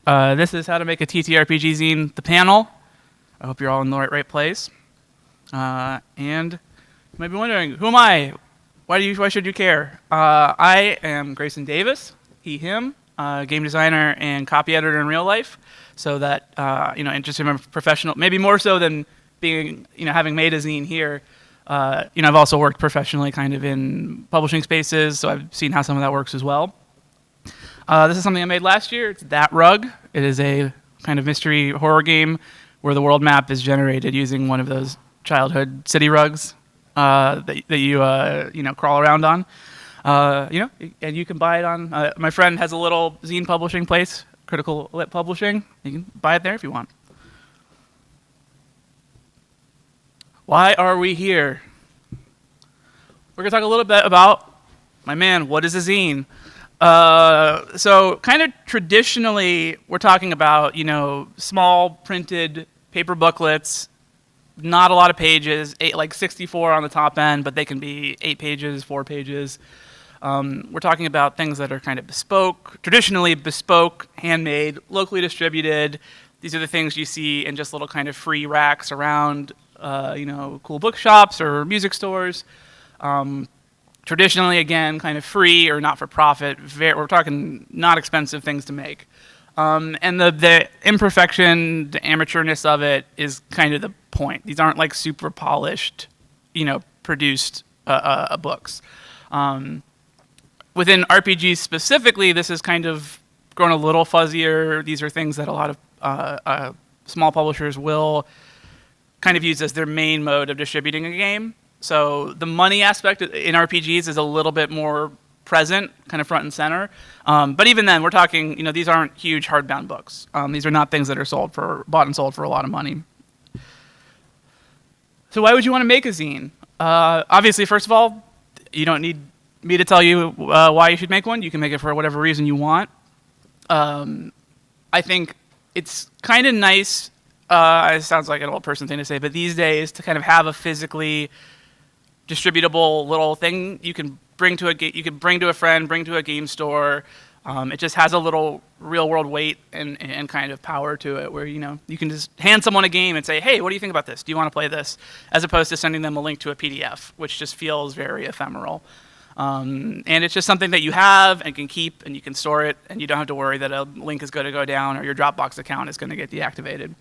This is how to make a TTRPG zine, the panel. I hope you're all in the right place. And you might be wondering, who am I? Why should you care? I am Grayson Davis, he, him, game designer and copy editor in real life. So that, interested in professional, maybe more so than being, having made a zine here. I've also worked professionally kind of in publishing spaces, so I've seen how some of that works as well. This is something I made last year. It's That Rug. It is a kind of mystery horror game where the world map is generated using one of those childhood city rugs that you crawl around on. And you can buy it on. My friend has a little zine publishing place, Critical Lit Publishing. You can buy it there if you want. Why are we here? We're gonna talk a little bit about, what is a zine? So kind of traditionally, we're talking about, small printed paper booklets, not a lot of pages, 64 on the top end, but they can be 8 pages, 4 pages. We're talking about things that are kind of bespoke, traditionally bespoke, handmade, locally distributed. These are the things you see in just little kind of free racks around, cool bookshops or music stores. Traditionally, again, kind of free or not-for-profit. We're talking not expensive things to make. And the imperfection, the amateurness of it is kind of the point. These aren't like super polished, produced books. Within RPGs specifically, this has kind of grown a little fuzzier. These are things that a lot of small publishers will kind of use as their main mode of distributing a game. So the money aspect in RPGs is a little bit more present, kind of front and center. But even then, we're talking, these aren't huge hardbound books. These are not things that are bought and sold for a lot of money. So why would you want to make a zine? Obviously, first of all, you don't need me to tell you why you should make one. You can make it for whatever reason you want. I think it's kind of nice, it sounds like an old person thing to say, but these days to kind of have a physically distributable little thing you can bring to a friend, bring to a game store. It just has a little real world weight and kind of power to it where, you can just hand someone a game and say, hey, what do you think about this? Do you want to play this? As opposed to sending them a link to a PDF, which just feels very ephemeral. And it's just something that you have and can keep and you can store it and you don't have to worry that a link is going to go down or your Dropbox account is going to get deactivated.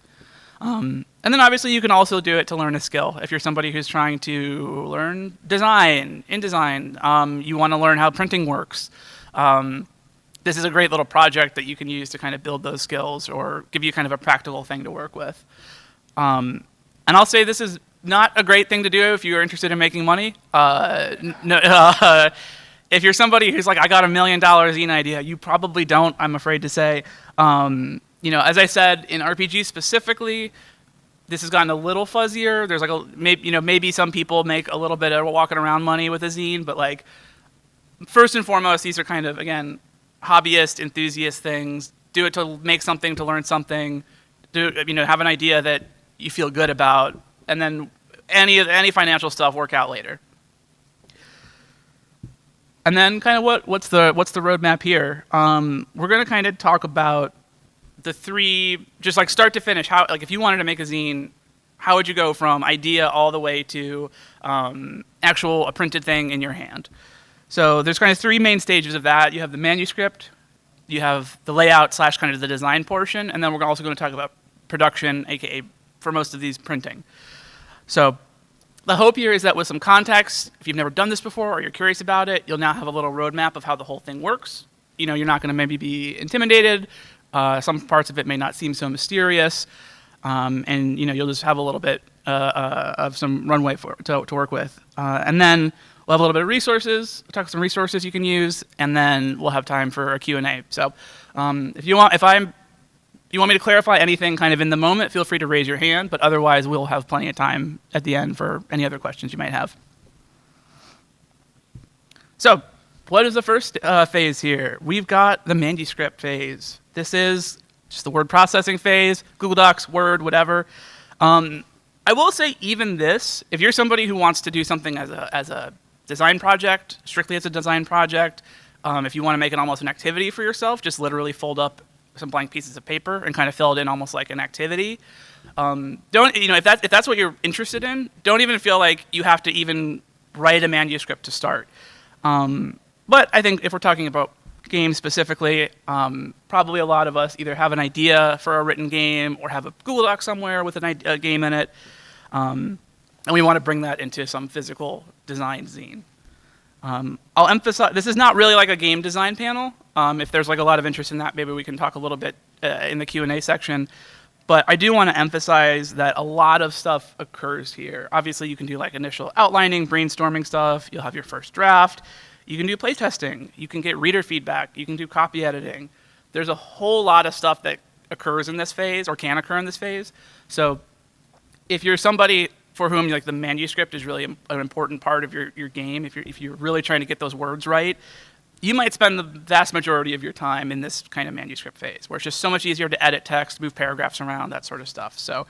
And then obviously you can also do it to learn a skill. If you're somebody who's trying to learn InDesign, you want to learn how printing works. This is a great little project that you can use to kind of build those skills or give you kind of a practical thing to work with. And I'll say this is not a great thing to do if you're interested in making money. If you're somebody who's like, I got $1 million zine idea, you probably don't, I'm afraid to say. As I said, in RPG specifically, this has gotten a little fuzzier. There's maybe some people make a little bit of walking around money with a zine, but first and foremost, these are kind of, again, hobbyist, enthusiast things. Do it to make something, to learn something. Have an idea that you feel good about, and then any financial stuff work out later. And then kind of what's the roadmap here? We're going to kind of talk about the 3, just like start to finish. How, if you wanted to make a zine, how would you go from idea all the way to a printed thing in your hand? So there's kind of 3 main stages of that. You have the manuscript, you have the layout / kind of the design portion, and then we're also going to talk about production, aka for most of these printing. So the hope here is that with some context, if you've never done this before or you're curious about it, you'll now have a little roadmap of how the whole thing works. You're not going to maybe be intimidated. Some parts of it may not seem so mysterious, and you'll just have a little bit of some runway to work with. And then we'll have a little bit of resources. We'll talk about some resources you can use, and then we'll have time for a Q&A. So if you want me to clarify anything kind of in the moment, feel free to raise your hand, but otherwise we'll have plenty of time at the end for any other questions you might have. So what is the first phase here? We've got the manuscript phase. This is just the word processing phase, Google Docs, Word, whatever. I will say even this, if you're somebody who wants to do something as a design project, strictly as a design project, if you want to make it almost an activity for yourself, just literally fold up some blank pieces of paper and kind of fill it in almost like an activity. Don't, if that's what you're interested in, don't even feel like you have to even write a manuscript to start. But I think if we're talking about games specifically, probably a lot of us either have an idea for a written game or have a Google Doc somewhere with a game in it, and we want to bring that into some physical design zine. I'll emphasize, this is not really like a game design panel. If there's like a lot of interest in that, maybe we can talk a little bit in the Q&A section. But I do want to emphasize that a lot of stuff occurs here. Obviously, you can do like initial outlining, brainstorming stuff. You'll have your first draft. You can do playtesting. You can get reader feedback. You can do copy editing. There's a whole lot of stuff that occurs in this phase or can occur in this phase. So if you're somebody for whom like the manuscript is really an important part of your game, if you're really trying to get those words right, you might spend the vast majority of your time in this kind of manuscript phase, where it's just so much easier to edit text, move paragraphs around, that sort of stuff. So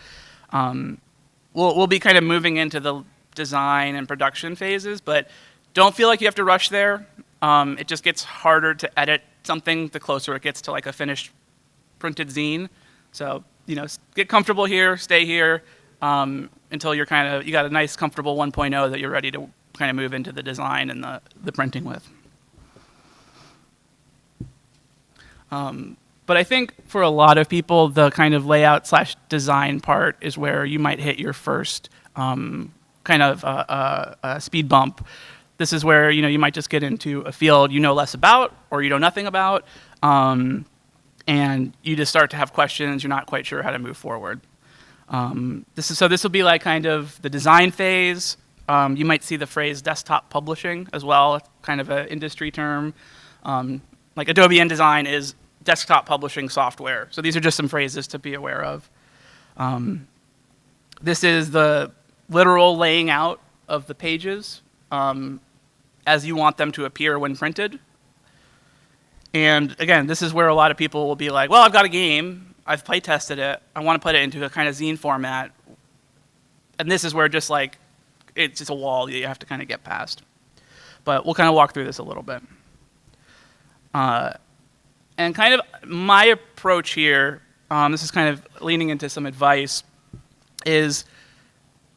we'll be kind of moving into the design and production phases, but don't feel like you have to rush there. It just gets harder to edit something the closer it gets to like a finished printed zine. So, get comfortable here, stay here, until you got a nice, comfortable 1.0 that you're ready to kind of move into the design and the printing with. But I think for a lot of people, the kind of layout/design part is where you might hit your first kind of speed bump. This is where you might just get into a field you know less about or you know nothing about, and you just start to have questions. You're not quite sure how to move forward. This will be like kind of the design phase. You might see the phrase desktop publishing as well, kind of an industry term. Like Adobe InDesign is desktop publishing software. So these are just some phrases to be aware of. This is the literal laying out of the pages as you want them to appear when printed. And again, this is where a lot of people will be like, well, I've got a game. I've play tested it. I want to put it into a kind of zine format. And this is where just like, it's just a wall that you have to kind of get past. But we'll kind of walk through this a little bit. And kind of my approach here, this is kind of leaning into some advice, is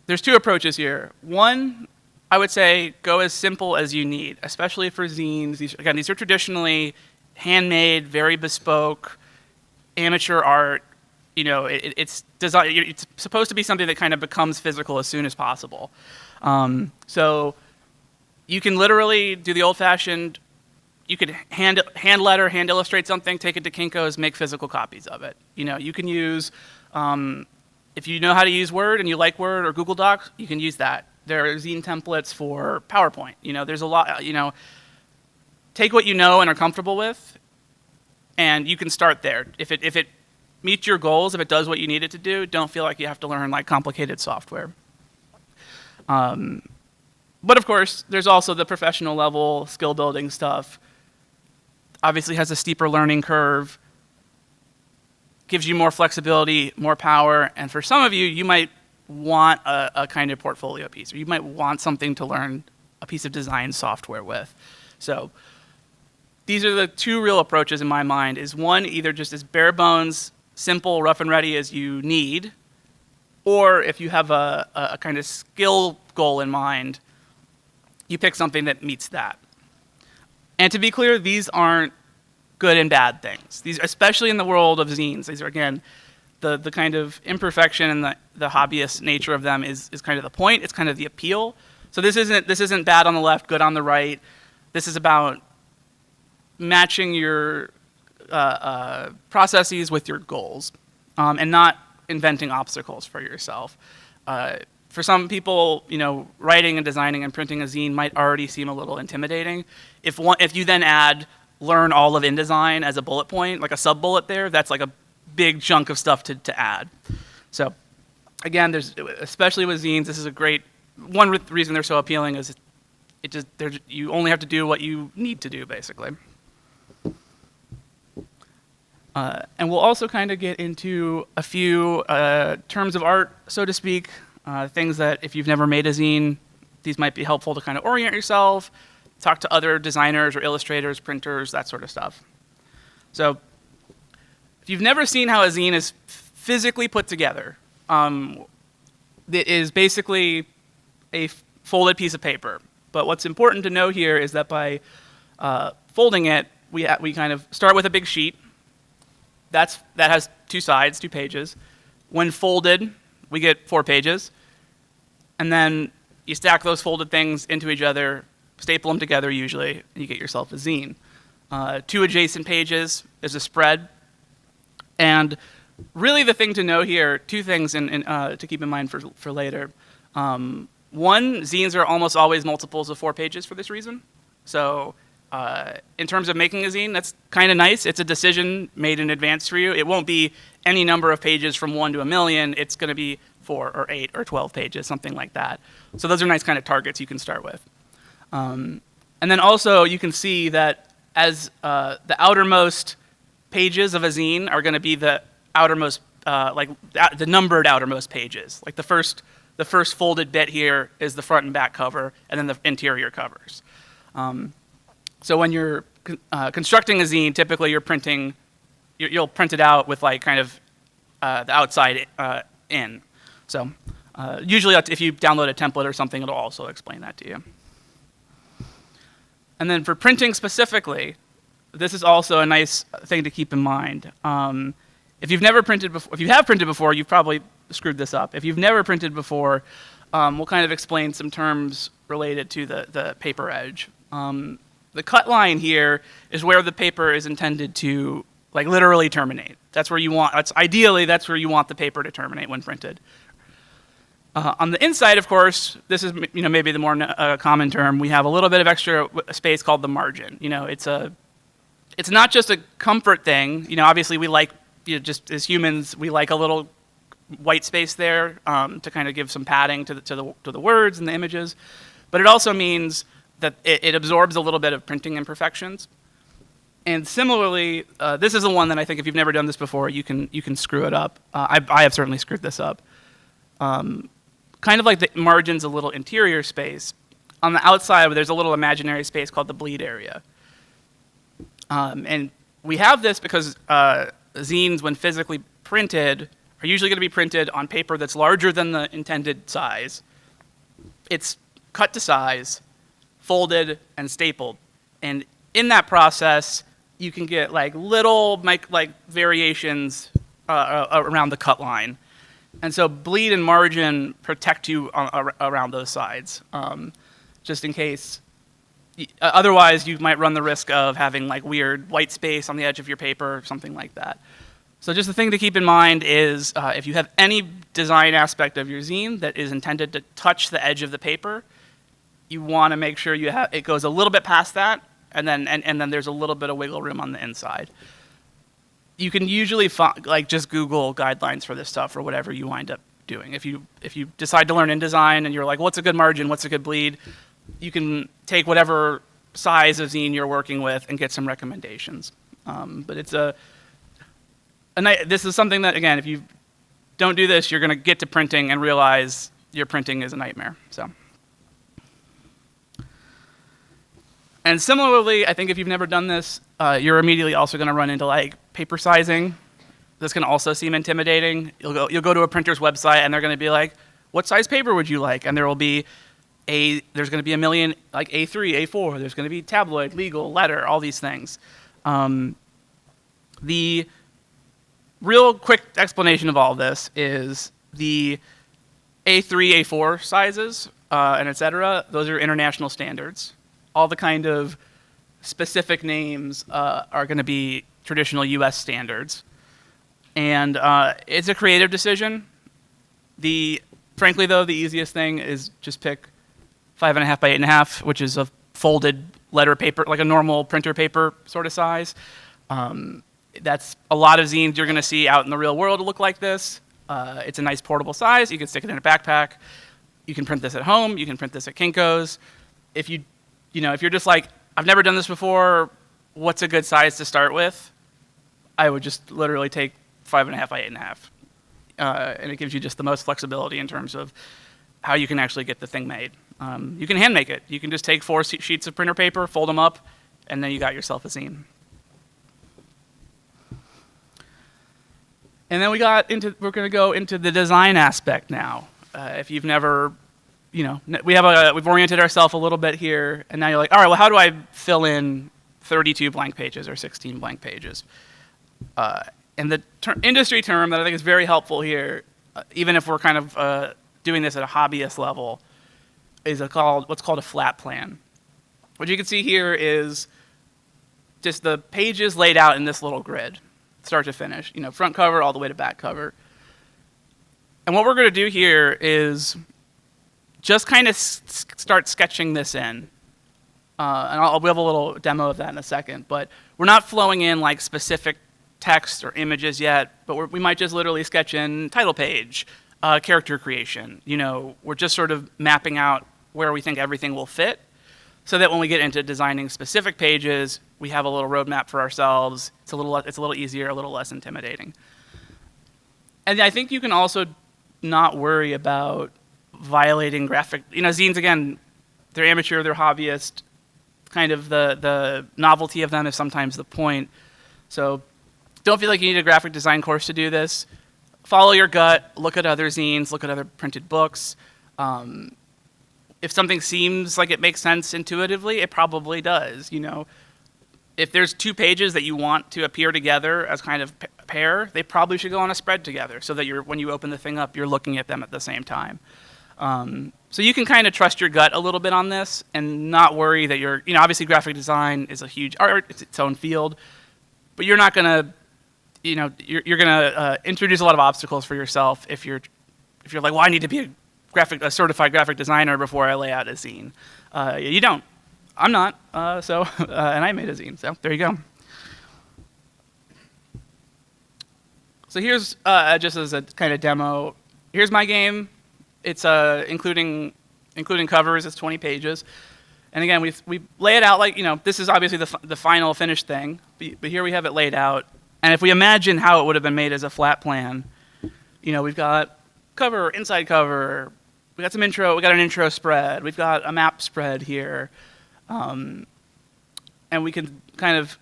there's two approaches here. One, I would say go as simple as you need, especially for zines. These are traditionally handmade, very bespoke, amateur art. It's designed. It's supposed to be something that kind of becomes physical as soon as possible. So you can literally do the old-fashioned. You could hand letter, hand illustrate something, take it to Kinko's, make physical copies of it. You can use, if you know how to use Word and you like Word or Google Docs, you can use that. There are zine templates for PowerPoint. There's a lot, take what you know and are comfortable with, and you can start there. If it meets your goals, if it does what you need it to do, don't feel like you have to learn like complicated software. But of course, there's also the professional level skill building stuff. Obviously has a steeper learning curve, gives you more flexibility, more power, and for some of you, you might want a kind of portfolio piece, or you might want something to learn a piece of design software with. So these are the two real approaches in my mind, is one, either just as bare bones, simple, rough and ready as you need, or if you have a kind of skill goal in mind, you pick something that meets that. And to be clear, these aren't good and bad things. These, especially in the world of zines, these are, again, the kind of imperfection and the hobbyist nature of them is kind of the point. It's kind of the appeal. So this isn't bad on the left, good on the right. This is about matching your processes with your goals, and not inventing obstacles for yourself. For some people, writing and designing and printing a zine might already seem a little intimidating. If you then add learn all of InDesign as a bullet point, like a sub-bullet there, that's like a big chunk of stuff to add. So again, especially with zines, this is a great, one reason they're so appealing is you only have to do what you need to do, basically. And we'll also kind of get into a few terms of art, so to speak, things that if you've never made a zine, these might be helpful to kind of orient yourself, talk to other designers or illustrators, printers, that sort of stuff. So If you've never seen how a zine is physically put together, it is basically a folded piece of paper. But what's important to know here is that by folding it, we kind of start with a big sheet. That has 2 sides, 2 pages. When folded, we get 4 pages. And then you stack those folded things into each other, staple them together usually, and you get yourself a zine. 2 adjacent pages is a spread. And really the thing to know here, 2 things to keep in mind for later. One, zines are almost always multiples of 4 pages for this reason. So in terms of making a zine, that's kind of nice. It's a decision made in advance for you. It won't be any number of pages from 1 to 1,000,000. It's going to be 4 or 8 or 12 pages, something like that. So those are nice kind of targets you can start with. And then also you can see that as the outermost pages of a zine are going to be the outermost, the numbered outermost pages. Like the first folded bit here is the front and back cover, and then the interior covers. So when you're constructing a zine, typically you'll print it out with like kind of the outside in. So usually if you download a template or something, it'll also explain that to you. And then for printing specifically, this is also a nice thing to keep in mind. If you've never printed before, if you have printed before, you've probably screwed this up. If you've never printed before, we'll kind of explain some terms related to the paper edge. The cut line here is where the paper is intended to like literally terminate. That's where you want. Ideally, that's where you want the paper to terminate when printed. On the inside, of course, this is maybe the more common term. We have a little bit of extra space called the margin. It's not just a comfort thing. Obviously, we like just as humans, we like a little white space there to kind of give some padding to the words and the images, but it also means that it absorbs a little bit of printing imperfections. And similarly, this is the one that I think if you've never done this before, you can screw it up. I have certainly screwed this up. Kind of like the margin's a little interior space. On the outside, there's a little imaginary space called the bleed area. And we have this because zines, when physically printed, are usually going to be printed on paper that's larger than the intended size. It's cut to size, folded, and stapled. And in that process, you can get like little variations around the cut line. And so bleed and margin protect you around those sides, just in case. Otherwise, you might run the risk of having like weird white space on the edge of your paper or something like that. So just the thing to keep in mind is if you have any design aspect of your zine that is intended to touch the edge of the paper, you want to make sure it goes a little bit past that, and then there's a little bit of wiggle room on the inside. You can usually just Google guidelines for this stuff or whatever you wind up doing. If you decide to learn InDesign and you're like, what's a good margin, what's a good bleed, you can take whatever size of zine you're working with and get some recommendations. But it's this is something that, again, if you don't do this, you're going to get to printing and realize your printing is a nightmare. So. And similarly, I think if you've never done this, you're immediately also going to run into like paper sizing. This can also seem intimidating. You'll go to a printer's website and they're going to be like, "What size paper would you like?" And there's going to be a million like A3, A4. There's going to be tabloid, legal, letter, all these things. The real quick explanation of all this is the A3, A4 sizes and et cetera. Those are international standards. All the kind of specific names are going to be traditional US standards. And it's a creative decision. Frankly, though, the easiest thing is just pick 5.5 by 8.5, which is a folded letter paper, like a normal printer paper sort of size. That's a lot of zines you're going to see out in the real world look like this. It's a nice portable size. You can stick it in a backpack. You can print this at home. You can print this at Kinko's. If you're just like, I've never done this before, what's a good size to start with? I would just literally take 5.5 by 8.5. And it gives you just the most flexibility in terms of how you can actually get the thing made. You can hand make it. You can just take 4 sheets of printer paper, fold them up, and then you got yourself a zine. And then we're going to go into the design aspect now. If you've never, we've oriented ourselves a little bit here, and now you're like, all right, well, how do I fill in 32 blank pages or 16 blank pages? And the industry term that I think is very helpful here, even if we're kind of doing this at a hobbyist level, is what's called a flat plan. What you can see here is just the pages laid out in this little grid, start to finish, front cover all the way to back cover. And what we're going to do here is just kind of start sketching this in. And we'll have a little demo of that in a second. But we're not flowing in like specific text or images yet, but we might just literally sketch in title page, character creation. We're just sort of mapping out where we think everything will fit, so that when we get into designing specific pages, we have a little roadmap for ourselves. It's a little easier, a little less intimidating. And I think you can also not worry about violating graphic. Zines, again, they're amateur, they're hobbyist. Kind of the novelty of them is sometimes the point. So don't feel like you need a graphic design course to do this. Follow your gut, look at other zines, look at other printed books. If something seems like it makes sense intuitively, it probably does. If there's 2 pages that you want to appear together as kind of pair, they probably should go on a spread together, so that when you open the thing up, you're looking at them at the same time. So you can kind of trust your gut a little bit on this and not worry that obviously graphic design is a huge art, it's its own field, but you're not going to, you're going to introduce a lot of obstacles for yourself if you're like, well, I need to be a certified graphic designer before I lay out a zine. You don't. I'm not. And I made a zine. So there you go. So here's just as a kind of demo. Here's my game. It's including covers. It's 20 pages. And again, we lay it out like this is obviously the final finished thing. But here we have it laid out. And if we imagine how it would have been made as a flat plan, we've got cover, inside cover. We got some intro. We got an intro spread. We've got a map spread here, and we can kind of.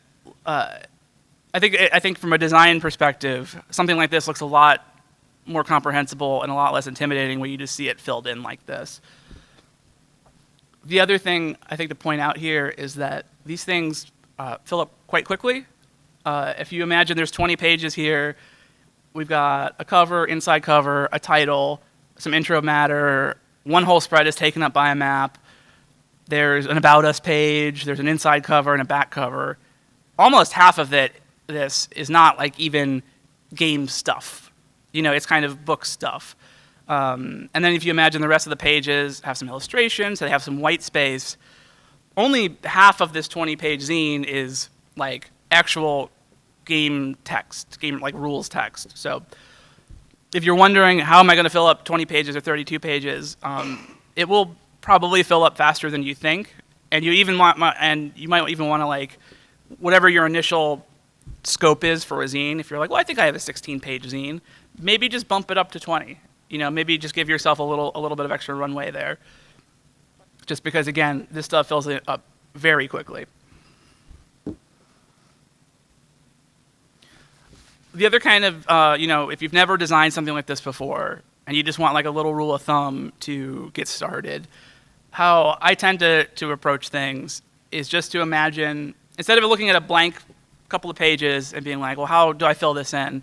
I think from a design perspective, something like this looks a lot more comprehensible and a lot less intimidating when you just see it filled in like this. The other thing I think to point out here is that these things fill up quite quickly. If you imagine there's 20 pages here, we've got a cover, inside cover, a title, some intro matter, one whole spread is taken up by a map, there's an about us page, there's an inside cover and a back cover. Almost half of this is not like even game stuff. It's kind of book stuff. And then if you imagine the rest of the pages have some illustrations, they have some white space, only half of this 20-page zine is like actual game text, game like rules text. So if you're wondering how am I going to fill up 20 pages or 32 pages, it will probably fill up faster than you think, and you might even want to like whatever your initial scope is for a zine. If you're like, well, I think I have a 16-page zine, maybe just bump it up to 20. Maybe just give yourself a little bit of extra runway there, just because again, this stuff fills it up very quickly. The other kind of, if you've never designed something like this before and you just want like a little rule of thumb to get started, how I tend to approach things is just to imagine, instead of looking at a blank couple of pages and being like, well, how do I fill this in?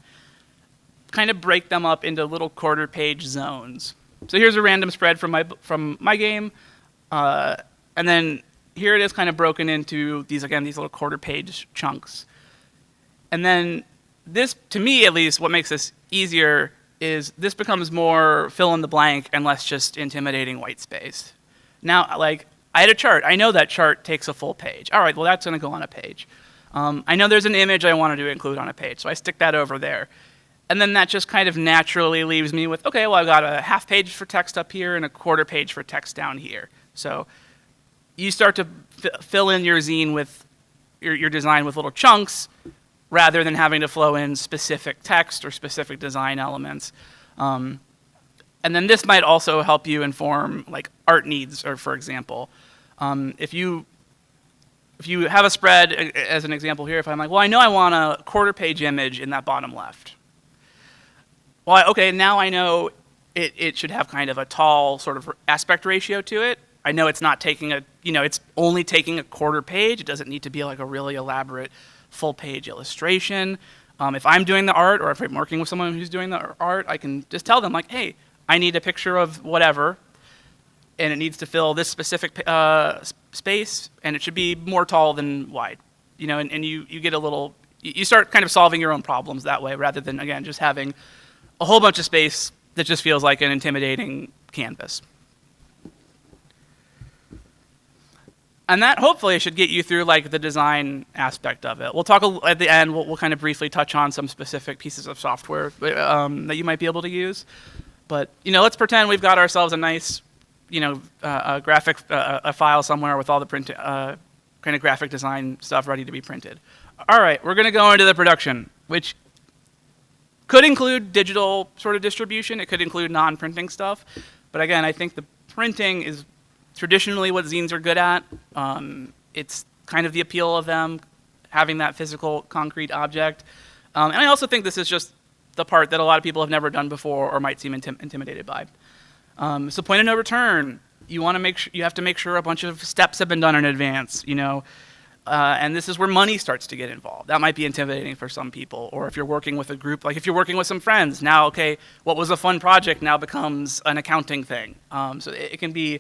Kind of break them up into little quarter-page zones. So here's a random spread from my game, and then here it is kind of broken into these little quarter-page chunks. And then this, to me at least, what makes this easier is this becomes more fill in the blank and less just intimidating white space. Now, like, I had a chart. I know that chart takes a full page. All right, well, that's going to go on a page. I know there's an image I wanted to include on a page, so I stick that over there. And then that just kind of naturally leaves me with, okay, well, I've got a half page for text up here and a quarter page for text down here. So you start to fill in your zine with your design with little chunks rather than having to flow in specific text or specific design elements. And then this might also help you inform like art needs, or for example, if you have a spread, as an example here, if I'm like, well, I know I want a quarter page image in that bottom left. well, okay, now I know it should have kind of a tall sort of aspect ratio to it. I know it's not taking it's only taking a quarter page. It doesn't need to be like a really elaborate full page illustration. If I'm doing the art, or if I'm working with someone who's doing the art, I can just tell them like, hey, I need a picture of whatever, and it needs to fill this specific space, and it should be more tall than wide. And you get a little, you start kind of solving your own problems that way, rather than, again, just having a whole bunch of space that just feels like an intimidating canvas. And that hopefully should get you through like the design aspect of it. We'll talk at the end. We'll kind of briefly touch on some specific pieces of software that you might be able to use. But let's pretend we've got ourselves a nice, a graphic a file somewhere with all the print kind of graphic design stuff ready to be printed. All right, we're going to go into the production, which could include digital sort of distribution. It could include non-printing stuff. But again, I think the printing is traditionally what zines are good at. It's kind of the appeal of them, having that physical, concrete object. And I also think this is just the part that a lot of people have never done before or might seem intimidated by. So point of no return. You have to make sure a bunch of steps have been done in advance. And this is where money starts to get involved. That might be intimidating for some people. Or if you're working with a group, like if you're working with some friends, now, okay, what was a fun project now becomes an accounting thing. So it can be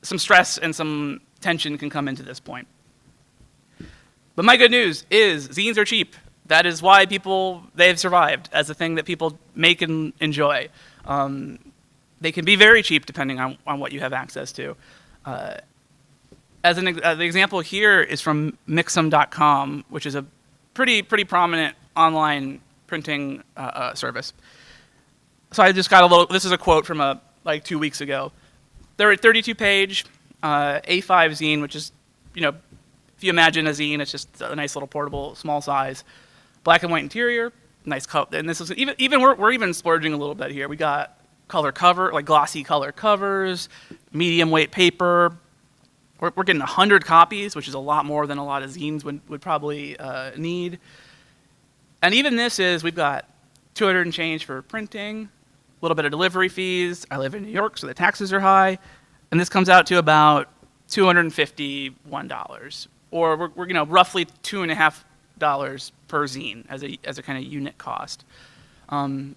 some stress and some tension can come into this point. But my good news is zines are cheap. That is why they've survived as a thing that people make and enjoy. They can be very cheap depending on what you have access to. The example here is from Mixam.com, which is a pretty prominent online printing service. So I just got this is a quote from like 2 weeks ago. They're a 32-page A5 zine, which is, if you imagine a zine, it's just a nice little portable, small size, black and white interior, nice color. And this is we're even splurging a little bit here. We got color cover, like glossy color covers, medium weight paper. We're getting 100 copies, which is a lot more than a lot of zines would probably need. And even we've got 200 and change for printing, a little bit of delivery fees. I live in New York, so the taxes are high. And this comes out to about $251, or we're roughly $2.50 per zine as a kind of unit cost. And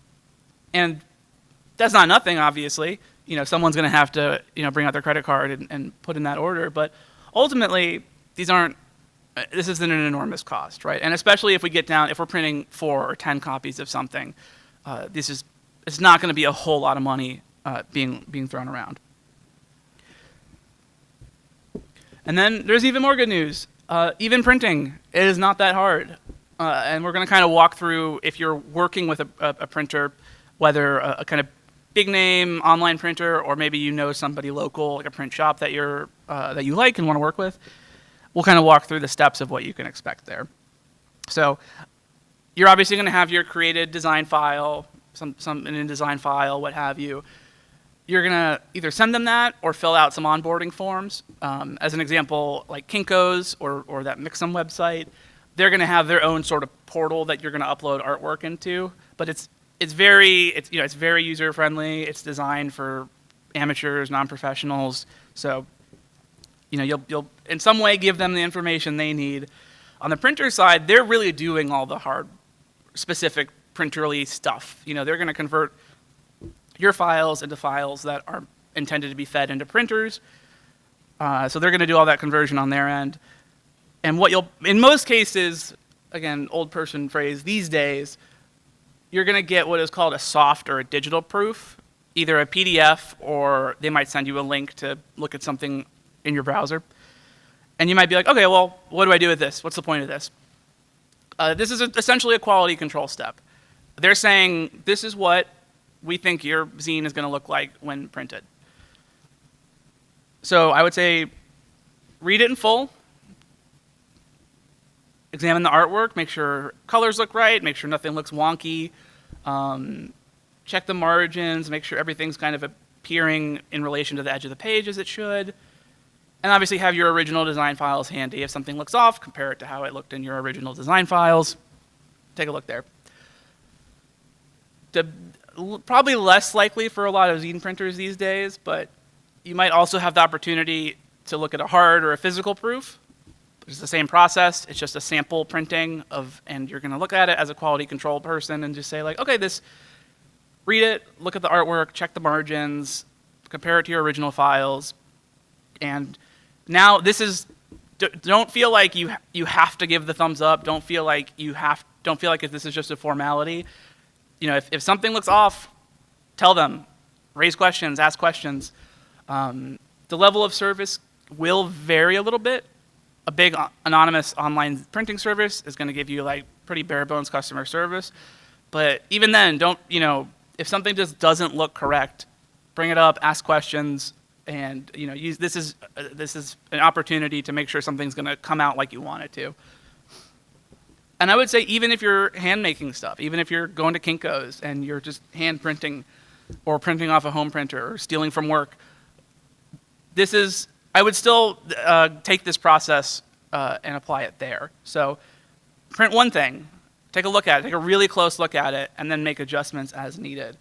that's not nothing, obviously. Someone's going to have to bring out their credit card and put in that order. But ultimately, this isn't an enormous cost, right? And especially if we're printing 4 or 10 copies of something, it's not going to be a whole lot of money being thrown around. And then there's even more good news. Even printing, it is not that hard. And we're going to kind of walk through, if you're working with a printer, whether a kind of big name online printer, or maybe somebody local, like a print shop that you like and want to work with, we'll kind of walk through the steps of what you can expect there. So you're obviously going to have your created design file, some in a design file, what have you. You're going to either send them that or fill out some onboarding forms. As an example, like Kinko's or that Mixam website, they're going to have their own sort of portal that you're going to upload artwork into, but it's very user friendly. It's designed for amateurs, non-professionals. So, you'll in some way give them the information they need. On the printer side, they're really doing all the hard, specific printerly stuff. They're going to convert your files into files that are intended to be fed into printers. So they're going to do all that conversion on their end. And in most cases, again, old person phrase these days, you're going to get what is called a soft or a digital proof, either a PDF or they might send you a link to look at something in your browser. And you might be like, okay, well, what do I do with this? What's the point of this? This is essentially a quality control step. They're saying, this is what we think your zine is going to look like when printed. So I would say, read it in full. Examine the artwork, make sure colors look right, make sure nothing looks wonky. Check the margins, make sure everything's kind of appearing in relation to the edge of the page as it should. And obviously have your original design files handy. If something looks off, compare it to how it looked in your original design files. Take a look there. probably less likely for a lot of zine printers these days, but you might also have the opportunity to look at a hard or a physical proof. It's the same process. It's just a sample printing and you're going to look at it as a quality control person and just say like, okay, read it, look at the artwork, check the margins, compare it to your original files. And now don't feel like you have to give the thumbs up. Don't feel like if this is just a formality. If something looks off, tell them, raise questions, ask questions. The level of service will vary a little bit. A big anonymous online printing service is going to give you like pretty bare bones customer service. But even then, if something just doesn't look correct, bring it up, ask questions, and this is an opportunity to make sure something's going to come out like you want it to. And I would say even if you're hand making stuff, even if you're going to Kinko's and you're just hand printing or printing off a home printer or stealing from work, I would still take this process and apply it there. So print one thing, take a look at it, take a really close look at it, and then make adjustments as needed.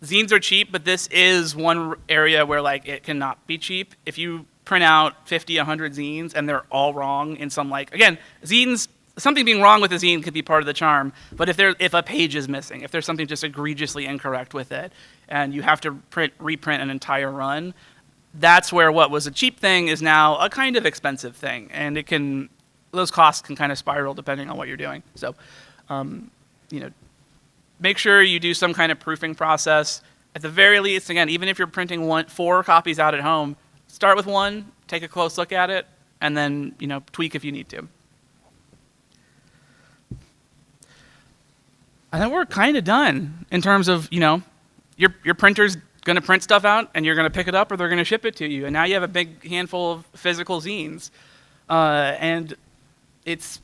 Zines are cheap, but this is one area where it cannot be cheap. If you print out 50, 100 zines and they're all wrong in some again, zines, something being wrong with a zine could be part of the charm, but if a page is missing, if there's something just egregiously incorrect with it, and you have to reprint an entire run, that's where what was a cheap thing is now a kind of expensive thing, and those costs can kind of spiral depending on what you're doing. So, make sure you do some kind of proofing process. At the very least, again, even if you're printing 4 copies out at home, start with one, take a close look at it, and then tweak if you need to. And then we're kind of done in terms of your printer's going to print stuff out, and you're going to pick it up, or they're going to ship it to you. And now you have a big handful of physical zines. And it's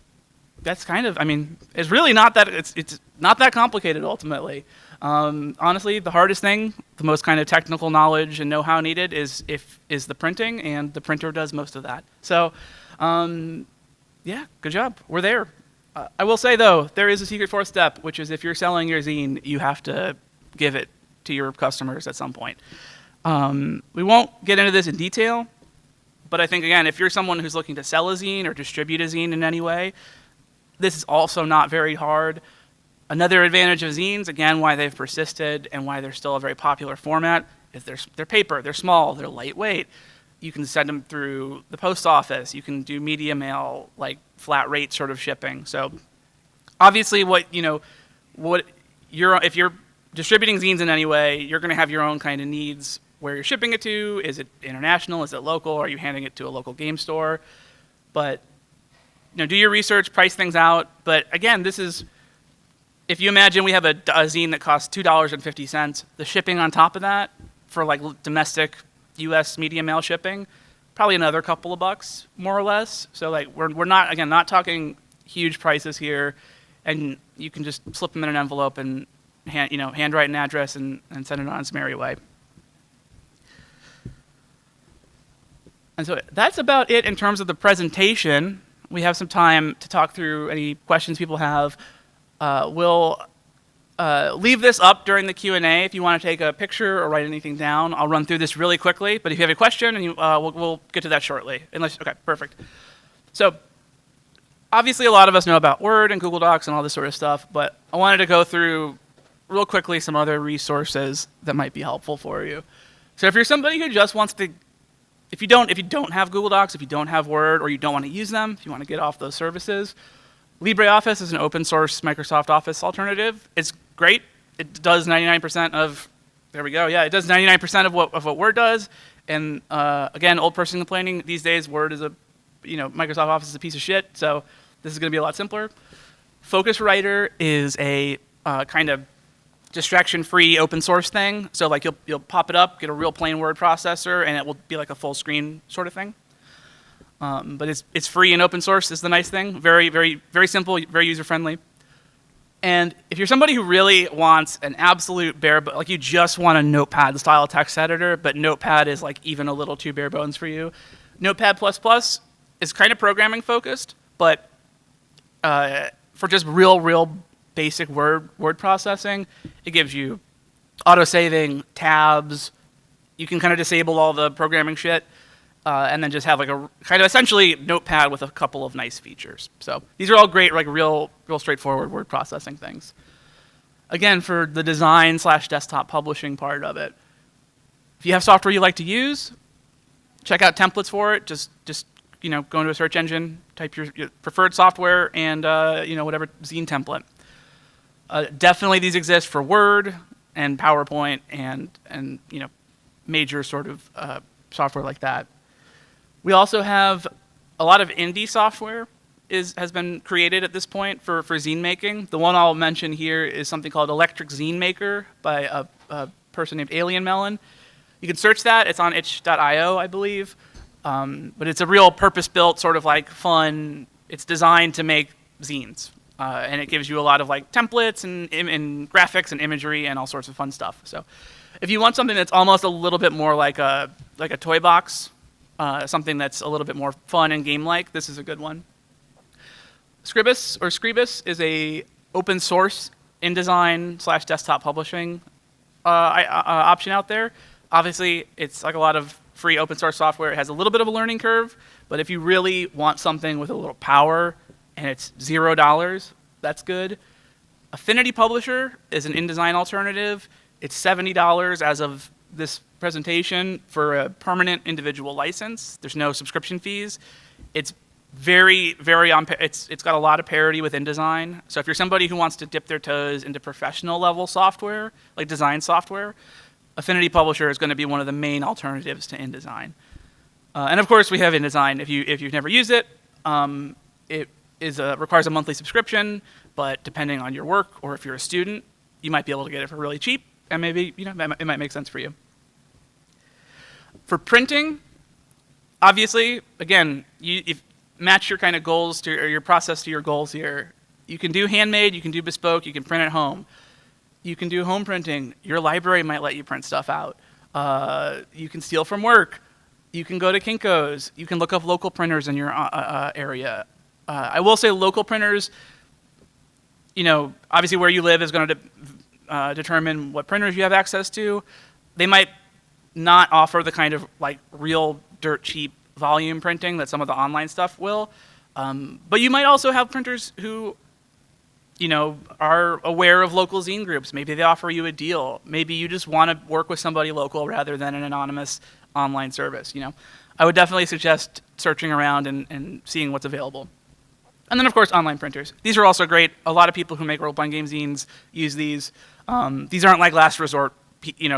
really not that, it's not that complicated ultimately. Honestly, the hardest thing, the most kind of technical knowledge and know-how needed is the printing, and the printer does most of that. So, yeah, good job. We're there. I will say, though, there is a secret fourth step, which is if you're selling your zine, you have to give it to your customers at some point. We won't get into this in detail, but I think, again, if you're someone who's looking to sell a zine or distribute a zine in any way, this is also not very hard. Another advantage of zines, again, why they've persisted and why they're still a very popular format, is they're paper, they're small, they're lightweight. You can send them through the post office. You can do media mail, flat rate sort of shipping. So obviously if you're distributing zines in any way, you're going to have your own kind of needs where you're shipping it to. Is it international? Is it local? Are you handing it to a local game store? But do your research, price things out. But again, if you imagine we have a zine that costs $2.50, the shipping on top of that for domestic U.S. media mail shipping, probably another couple of bucks, more or less. So we're not talking huge prices here, and you can just slip them in an envelope and handwrite an address and send it on its merry way. And so that's about it in terms of the presentation. We have some time to talk through any questions people have. We'll leave this up during the Q&A if you want to take a picture or write anything down. I'll run through this really quickly, but if you have a question, we'll get to that shortly. Okay, perfect. So obviously a lot of us know about Word and Google Docs and all this sort of stuff, but I wanted to go through real quickly some other resources that might be helpful for you. So if you're somebody who just wants to, if you don't have Google Docs, if you don't have Word, or you don't want to use them, if you want to get off those services, LibreOffice is an open source Microsoft Office alternative. It's great. It does 99% of, there we go, yeah, it does 99% of what Word does. And again, old person complaining, these days Word is Microsoft Office is a piece of shit, so this is going to be a lot simpler. Focuswriter is a kind of distraction-free open source thing. So you'll pop it up, get a real plain word processor, and it will be like a full screen sort of thing. But it's free and open source is the nice thing. Very, very, very simple, very user-friendly. And if you're somebody who really wants an absolute you just want a Notepad-style text editor, but Notepad is even a little too bare bones for you, Notepad++ is kind of programming focused, but for just real basic word processing, It gives you auto-saving, tabs. You can kind of disable all the programming shit, and then just have like a kind of essentially notepad with a couple of nice features. So these are all great, like real straightforward word processing things. Again, for the design/desktop publishing part of it, if you have software you like to use, check out templates for it. Just go into a search engine, type your preferred software, and whatever zine template. Definitely these exist for Word and PowerPoint and major sort of software like that. We also have a lot of indie software has been created at this point for zine making. The one I'll mention here is something called Electric Zine Maker by a person named Alien Melon. You can search that. It's on itch.io, I believe. But it's a real purpose-built sort of like fun. It's designed to make zines. And it gives you a lot of like templates and graphics and imagery and all sorts of fun stuff. So if you want something that's almost a little bit more like a toy box, something that's a little bit more fun and game-like, this is a good one. Scribus is a open source InDesign/desktop publishing option out there. Obviously, it's like a lot of free open source software. It has a little bit of a learning curve, but if you really want something with a little power and it's $0, that's good. Affinity Publisher is an InDesign alternative. It's $70 as of this presentation for a permanent individual license. There's no subscription fees. It's very, very it's got a lot of parity with InDesign. So if you're somebody who wants to dip their toes into professional level software, like design software, Affinity Publisher is going to be one of the main alternatives to InDesign. And of course, we have InDesign. If you've never used it, it requires a monthly subscription, but depending on your work or if you're a student, you might be able to get it for really cheap, and maybe it might make sense for you. For printing, obviously, again, if match your kind of goals or your process to your goals here. You can do handmade, you can do bespoke, you can print at home. You can do home printing. Your library might let you print stuff out. You can steal from work. You can go to Kinko's. You can look up local printers in your area. I will say local printers, obviously where you live is going to determine what printers you have access to. They might not offer the kind of like real dirt cheap volume printing that some of the online stuff will. But you might also have printers who are aware of local zine groups. Maybe they offer you a deal. Maybe you just want to work with somebody local rather than an anonymous online service. I would definitely suggest searching around and seeing what's available. And then, of course, online printers. These are also great. A lot of people who make role-playing game zines use these. These aren't like last resort,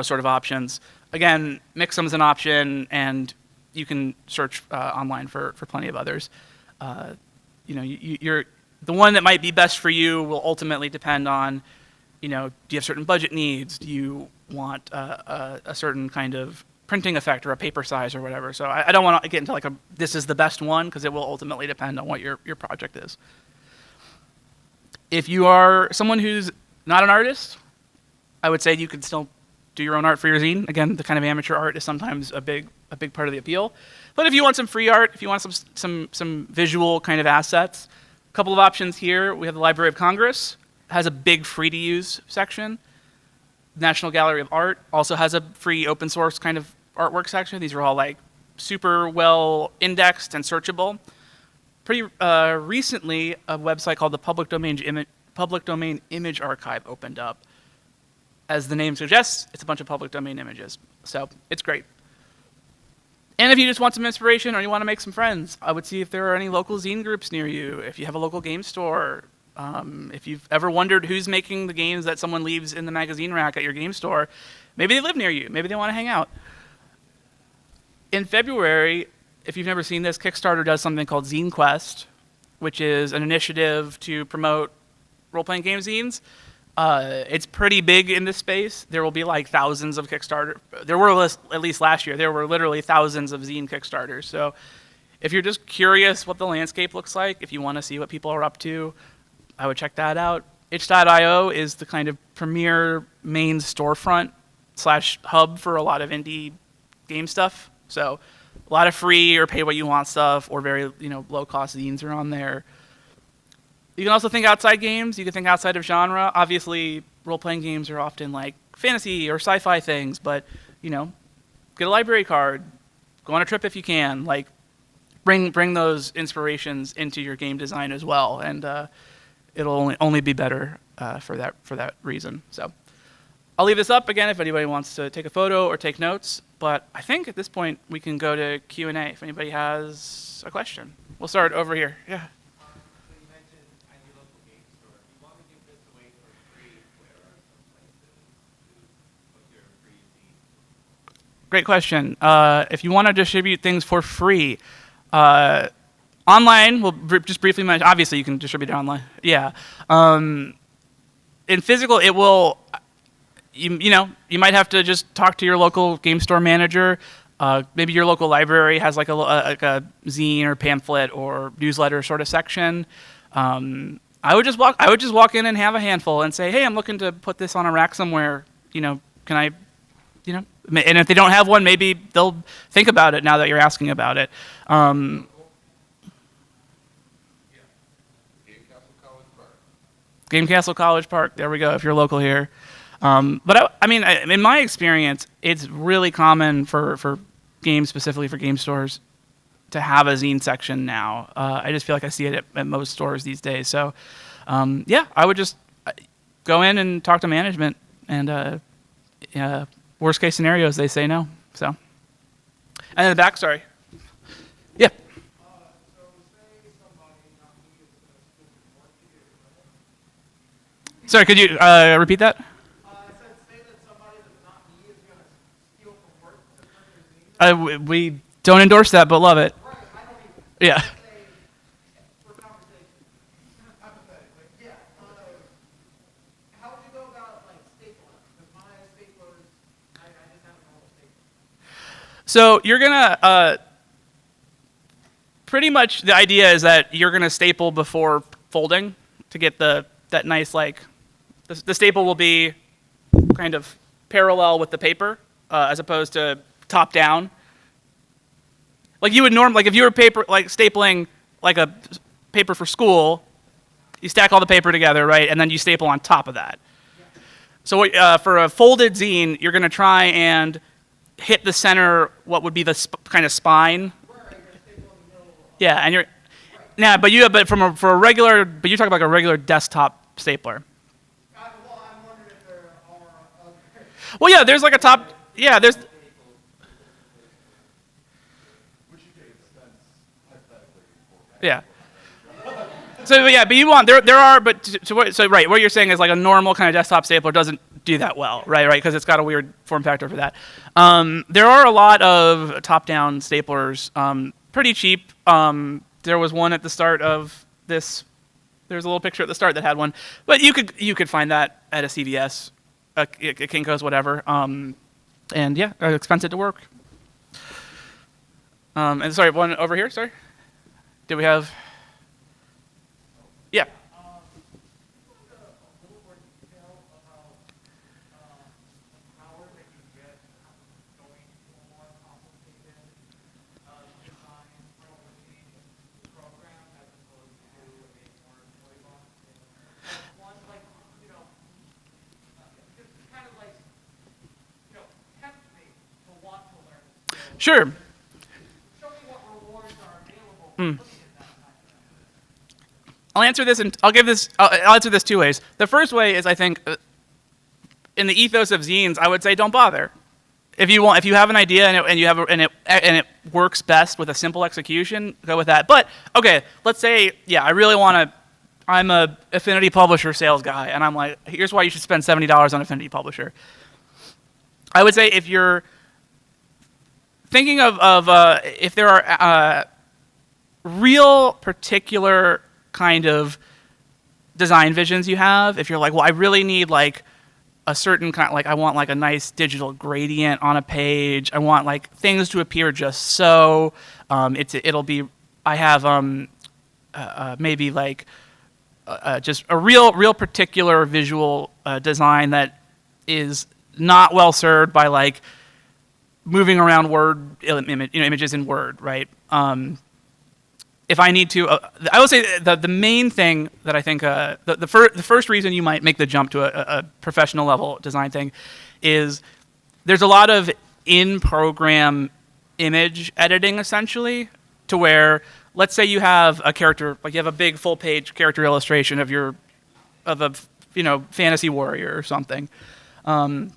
sort of options. Again, Mixam's an option, and you can search online for plenty of others. The one that might be best for you will ultimately depend on, do you have certain budget needs? Do you want a certain kind of printing effect or a paper size or whatever? So I don't want to get into like this is the best one, because it will ultimately depend on what your project is. If you are someone who's not an artist, I would say you could still do your own art for your zine. Again, the kind of amateur art is sometimes a big part of the appeal. But if you want some free art, if you want some visual kind of assets, a couple of options here. We have the Library of Congress. It has a big free-to-use section. National Gallery of Art also has a free open source kind of artwork section. These are all like super well indexed and searchable. Pretty recently, a website called the Public Domain Image Archive opened up. As the name suggests, it's a bunch of public domain images. So it's great. And if you just want some inspiration or you want to make some friends, I would see if there are any local zine groups near you, if you have a local game store, if you've ever wondered who's making the games that someone leaves in the magazine rack at your game store, maybe they live near you, maybe they want to hang out. In February, if you've never seen this, Kickstarter does something called Zine Quest, which is an initiative to promote role-playing game zines. It's pretty big in this space. There will be like thousands of Kickstarter. There were, at least last year, there were literally thousands of zine Kickstarters. So if you're just curious what the landscape looks like, if you want to see what people are up to, I would check that out. Itch.io is the kind of premier main storefront / hub for a lot of indie game stuff. So a lot of free or pay what you want stuff, or very low cost zines are on there. You can also think outside games. You can think outside of genre. Obviously, role-playing games are often like fantasy or sci-fi things, but get a library card, go on a trip if you can, like bring those inspirations into your game design as well, and it'll only be better for that reason. So I'll leave this up again if anybody wants to take a photo or take notes, but I think at this point we can go to Q&A if anybody has a question. We'll start over here. Yeah. Great question. If you want to distribute things for free, online, we'll just briefly mention, obviously you can distribute it online. Yeah. In physical, it will, you might have to just talk to your local game store manager. Maybe your local library has like a zine or pamphlet or newsletter sort of section. I would just walk in and have a handful and say, hey, I'm looking to put this on a rack somewhere. Can I, and if they don't have one, maybe they'll think about it now that you're asking about it. Game Castle College Park. There we go. If you're local here, but in my experience, it's really common for games, specifically for game stores, to have a zine section now. I just feel like I see it at most stores these days. So, I would just go in and talk to management, and worst case scenarios, they say no. So, and in the back, sorry. Yeah. Sorry, could you repeat that? I said, say that somebody that's not me is going to steal from work to print their zine. We don't endorse that, but love it. Right, I don't even. Yeah. For conversation, hypothetically, yeah. How would you go about like stapling? Because my staplers, I just have a normal stapler. So you're gonna pretty much the idea is that you're gonna staple before folding to get that nice like the staple will be kind of parallel with the paper as opposed to top down. Like you would like if you were stapling like a paper for school, you stack all the paper together, right, and then you staple on top of that. So for a folded zine, you're gonna try and hit the center, what would be the kind of spine. Yeah, and but for a regular, but you're talking about like a regular desktop stapler. Well, I'm wondering if there are other. Well, yeah, there's like a top. Yeah, there's. Yeah. So yeah, but you want there are right what you're saying is like a normal kind of desktop stapler doesn't do that well, right, because it's got a weird form factor for that. There are a lot of top-down staplers, pretty cheap. There was one at the start of this. There's a little picture at the start that had one, but you could find that at a CVS, a Kinko's, whatever. And yeah, expensive to work. And sorry, one over here. Sorry, did we have? Yeah. Sure. Show me what rewards are available. I'll answer this, and I'll answer this two ways. The first way is I think, in the ethos of zines, I would say don't bother. If you have an idea and it works best with a simple execution, go with that. But okay, let's say I'm a Affinity Publisher sales guy, and I'm like, here's why you should spend $70 on Affinity Publisher. I would say if you're thinking of if there are real particular kind of design visions you have, if you're like, well, I really need like a certain kind, like I want like a nice digital gradient on a page. I want like things to appear just so. It'll be. I have maybe like just a real particular visual design that is not well served by like images in Word, right? if I need to, I will say the main thing that I think the first reason you might make the jump to a professional level design thing is there's a lot of in-program image editing essentially, to where let's say you have a character, like you have a big full-page character illustration of a fantasy warrior or something. In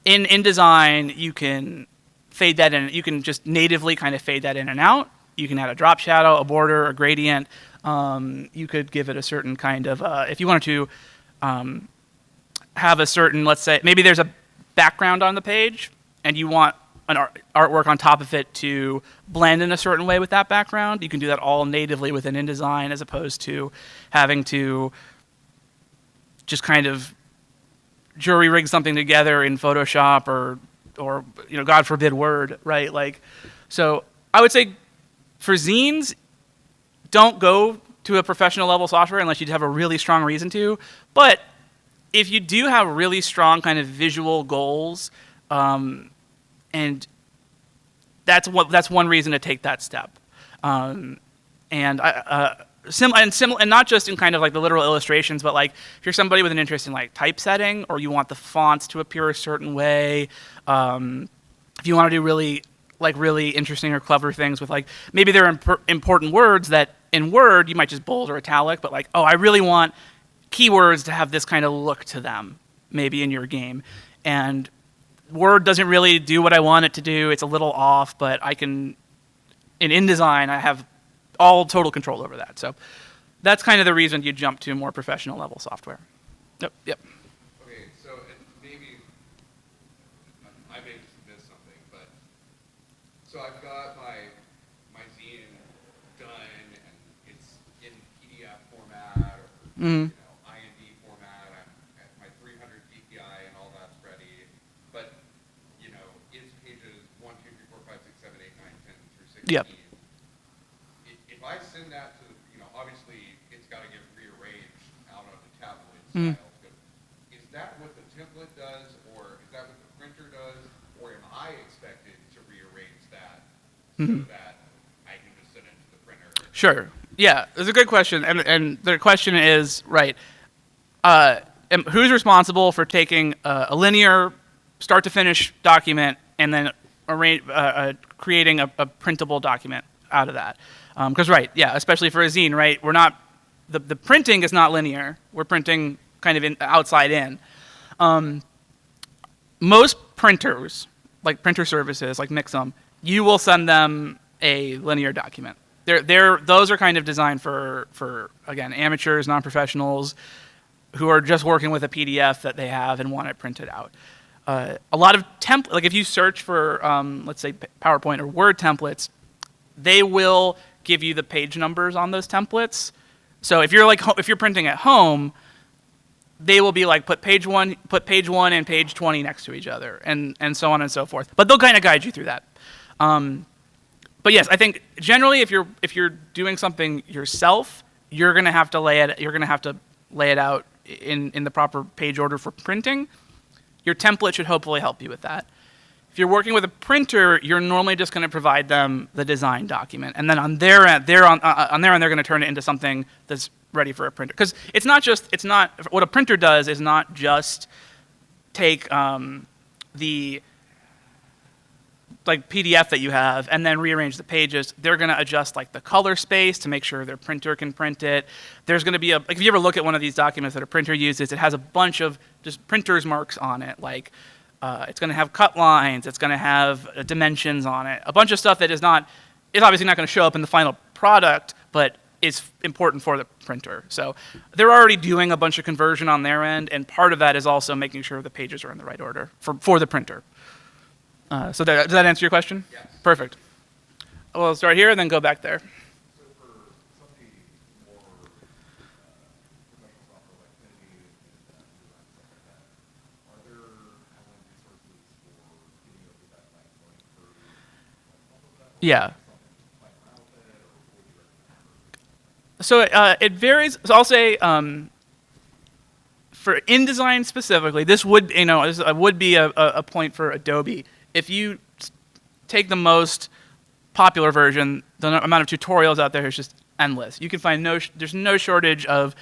InDesign, you can fade that in. You can just natively kind of fade that in and out. You can add a drop shadow, a border, a gradient. You could give it a certain kind of, if you wanted to have a certain, let's say, maybe there's a background on the page, and you want an artwork on top of it to blend in a certain way with that background. You can do that all natively within InDesign, as opposed to having to just kind of jury rig something together in Photoshop or God forbid Word, right? Like, so I would say for zines, don't go to a professional level software unless you have a really strong reason to. But if you do have really strong kind of visual goals, and that's one reason to take that step. And not just in kind of like the literal illustrations, but like if you're somebody with an interest in like typesetting, or you want the fonts to appear a certain way, if you want to do really interesting or clever things with, like, maybe there are important words that in Word you might just bold or italic, but like, oh, I really want keywords to have this kind of look to them, maybe in your game, and Word doesn't really do what I want it to do. It's a little off, but in InDesign, I have all total control over that. So that's kind of the reason you jump to more professional level software. Yep. Okay, so maybe I may just miss something, but so I've got my zine done, and it's in PDF format or IND format. I'm at my 300 DPI, and all that's ready. But it's pages 1, 2, 3, 4, 5, 6, 7, 8, 9, 10 through 16. Yep. If I send that to, obviously it's got to get rearranged out on the tablet styles. But is that what the template does, or is that what the printer does, or am I expected to rearrange that so that I can just send it to the printer? Sure. Yeah, it's a good question, and the question is, right, who's responsible for taking a linear start to finish document and then creating a printable document out of that? Because especially for a zine, right, we're not, the printing is not linear. We're printing kind of outside in. Most printers, like printer services, like Mixum, you will send them a linear document. Those are kind of designed for again, amateurs, non-professionals who are just working with a PDF that they have and want it printed out. A lot of like if you search for, let's say, PowerPoint or Word templates, they will give you the page numbers on those templates. So if you're printing at home, they will be like, put page 1 and page 20 next to each other, and so on and so forth. But they'll kind of guide you through that. But yes, I think generally if you're doing something yourself, you're gonna have to lay it out in the proper page order for printing. Your template should hopefully help you with that. If you're working with a printer, you're normally just going to provide them the design document, and then on their end, they're going to turn it into something that's ready for a printer. Because what a printer does is not just take the like PDF that you have and then rearrange the pages. They're going to adjust like the color space to make sure their printer can print it. There's going to be like if you ever look at one of these documents that a printer uses, it has a bunch of just printer's marks on it, like. It's going to have cut lines. It's going to have dimensions on it. A bunch of stuff that is obviously not going to show up in the final product, but is important for the printer. So they're already doing a bunch of conversion on their end, and part of that is also making sure the pages are in the right order for the printer. So does that answer your question? Yes. Perfect. We'll start here and then go back there. So for somebody more professional software like Panelists and design stuff like that, are there online resources for getting over that learning curve? Yeah. Playing around with it, or what would you recommend? So it varies. So I'll say for InDesign specifically, this would be a point for Adobe. If you take the most popular version, the amount of tutorials out there is just endless. You can find there's no shortage of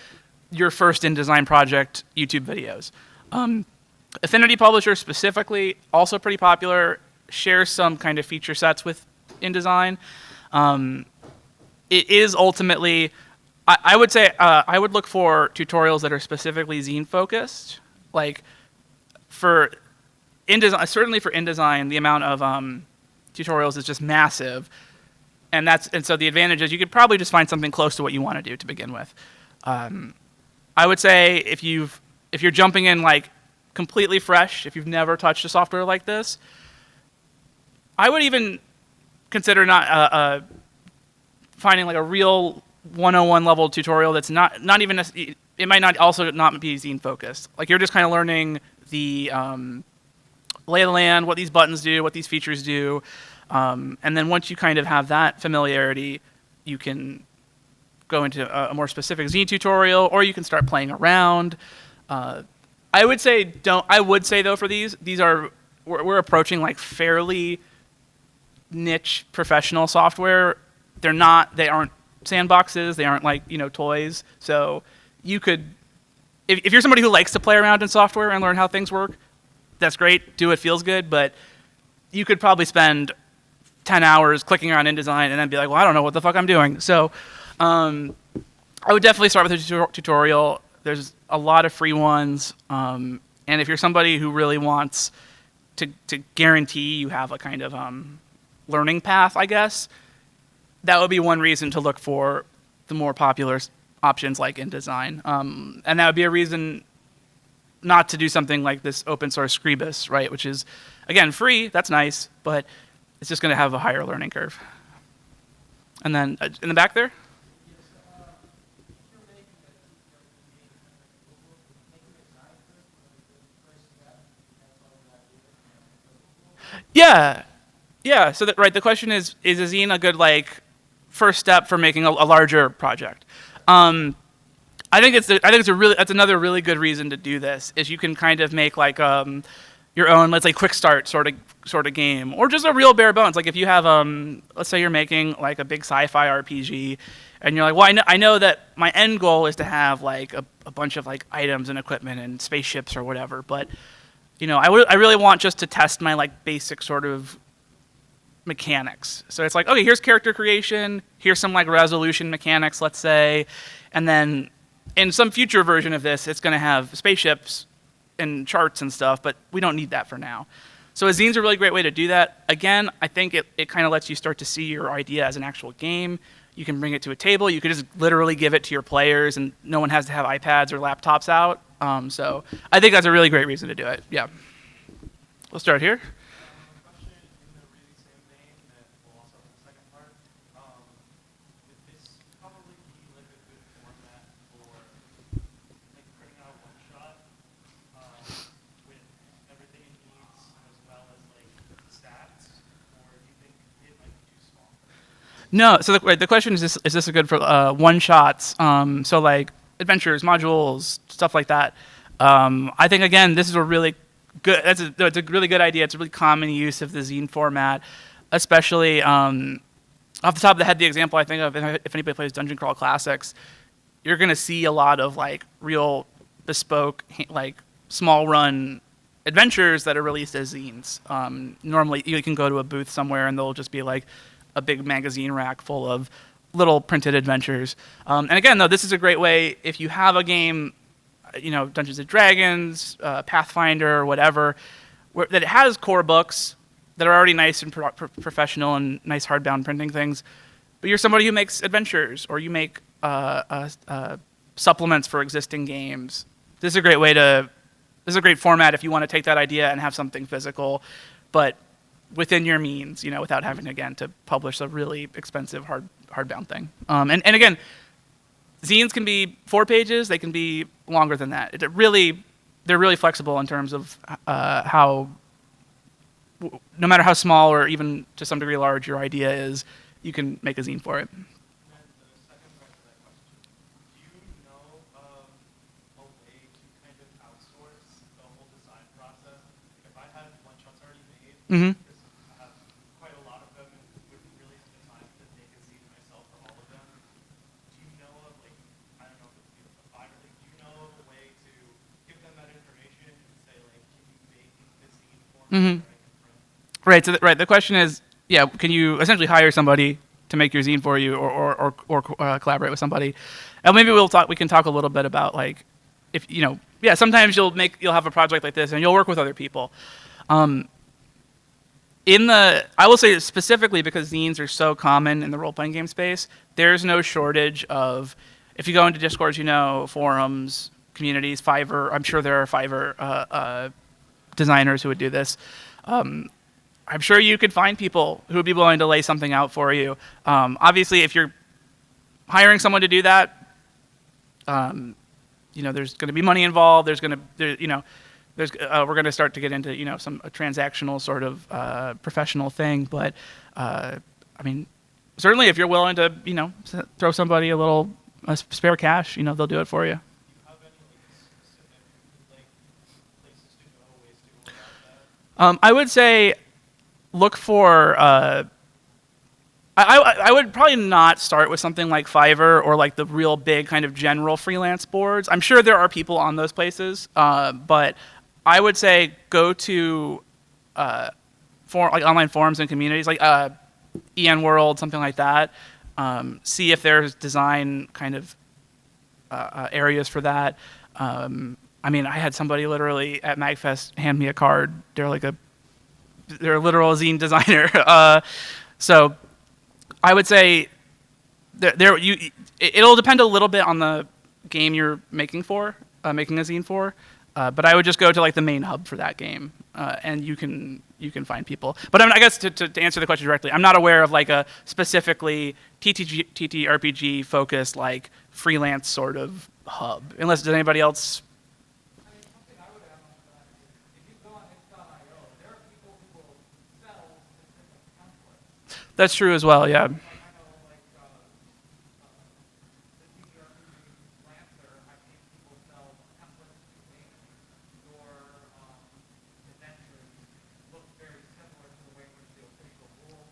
your first InDesign project YouTube videos. Affinity Publisher specifically, also pretty popular, shares some kind of feature sets with InDesign. It is ultimately, I would say, I would look for tutorials that are specifically zine focused. Like for InDesign, certainly for InDesign, the amount of tutorials is just massive. And so the advantage is you could probably just find something close to what you want to do to begin with. I would say if you're jumping in like completely fresh, if you've never touched a software like this, I would even consider not finding like a real 101 level tutorial that's not even it might not also not be zine focused. Like you're just kind of learning the lay of the land, what these buttons do, what these features do, and then once you kind of have that familiarity, you can go into a more specific zine tutorial, or you can start playing around. I would say though for these are we're approaching like fairly niche professional software. They aren't sandboxes, they aren't like, toys. So you could, if you're somebody who likes to play around in software and learn how things work, that's great, do it, feels good, but you could probably spend 10 hours clicking around InDesign and then be like, well, I don't know what the fuck I'm doing. So I would definitely start with a tutorial. There's a lot of free ones. And if you're somebody who really wants to guarantee you have a kind of learning path, I guess, that would be one reason to look for the more popular options like InDesign. And that would be a reason not to do something like this open source Scribus, right? Which is, again, free, that's nice, but it's just going to have a higher learning curve. And then in the back there? Yeah. So the question is a zine a good like first step for making a larger project? I think that's another really good reason to do this is you can kind of make like your own, let's say, quick start sort of game, or just a real bare bones. Like if you have let's say you're making like a big sci-fi RPG, and you're like, well, I know that my end goal is to have like a bunch of like items and equipment and spaceships or whatever, but I really want just to test my like basic sort of mechanics. So it's like, okay, here's character creation, here's some like resolution mechanics, let's say, and then in some future version of this, it's going to have spaceships and charts and stuff, but we don't need that for now. So a zine's a really great way to do that. Again, I think it kind of lets you start to see your idea as an actual game. You can bring it to a table. You could just literally give it to your players, and no one has to have iPads or laptops out. So I think that's a really great reason to do it. Yeah. We'll start here. Question in the really same vein that will also have the second part. Would this probably be like a good format for like printing out one shot with everything it needs as well as like stats, or do you think it might be too small? No. So the question is this a good for one shots? So like adventures, modules, stuff like that. I think again, this is a really good. It's a really good idea. It's a really common use of the zine format, especially off the top of the head. The example I think of, if anybody plays Dungeon Crawl Classics, you're gonna see a lot of like real bespoke, like small run adventures that are released as zines. Normally, you can go to a booth somewhere and they'll just be like a big magazine rack full of little printed adventures. And again, though, this is a great way if you have a game, Dungeons and Dragons, Pathfinder, or whatever, that it has core books that are already nice and professional and nice hardbound printing things, but you're somebody who makes adventures or you make supplements for existing games. This is a great format if you want to take that idea and have something physical, but within your means, without having, again, to publish a really expensive hardbound thing. And again, zines can be 4 pages. They can be longer than that. They're really flexible in terms of how, no matter how small or even to some degree large your idea is, you can make a zine for it. And then the second part of that question, do you know of a way to kind of outsource the whole design process? If I had one shots already made, Mm-hmm. because I have quite a lot of them and would really Right. So right. The question is, yeah, can you essentially hire somebody to make your zine for you, or collaborate with somebody? And maybe we can talk a little bit about like, if yeah, sometimes you'll have a project like this and you'll work with other people. I will say specifically because zines are so common in the role-playing game space, there's no shortage of, if you go into Discords, forums, communities, Fiverr. I'm sure there are Fiverr designers who would do this. I'm sure you could find people who would be willing to lay something out for you. Obviously, if you're hiring someone to do that, there's going to be money involved. We're going to start to get into a transactional sort of professional thing. But I mean, certainly if you're willing to throw somebody a little spare cash, they'll do it for you. I would say look for. I would probably not start with something like Fiverr or like the real big kind of general freelance boards. I'm sure there are people on those places, but I would say go to like online forums and communities like EN World, something like that. See if there's design kind of areas for that. I mean, I had somebody literally at MAGFest hand me a card. They're a literal zine designer. So I would say it'll depend a little bit on the game you're making making a zine for. But I would just go to like the main hub for that game, and you can find people. But I guess to answer the question directly, I'm not aware of like a specifically TTRPG focused like freelance sort of hub. Unless does anybody else? I mean, something I would add on to that is if you go on itch.io, there are people who will sell specific templates. That's true as well. Yeah. Like I know, like the TTRPG Lancer, I've seen people sell templates to games. Your adventures look very similar to the way in which the official rules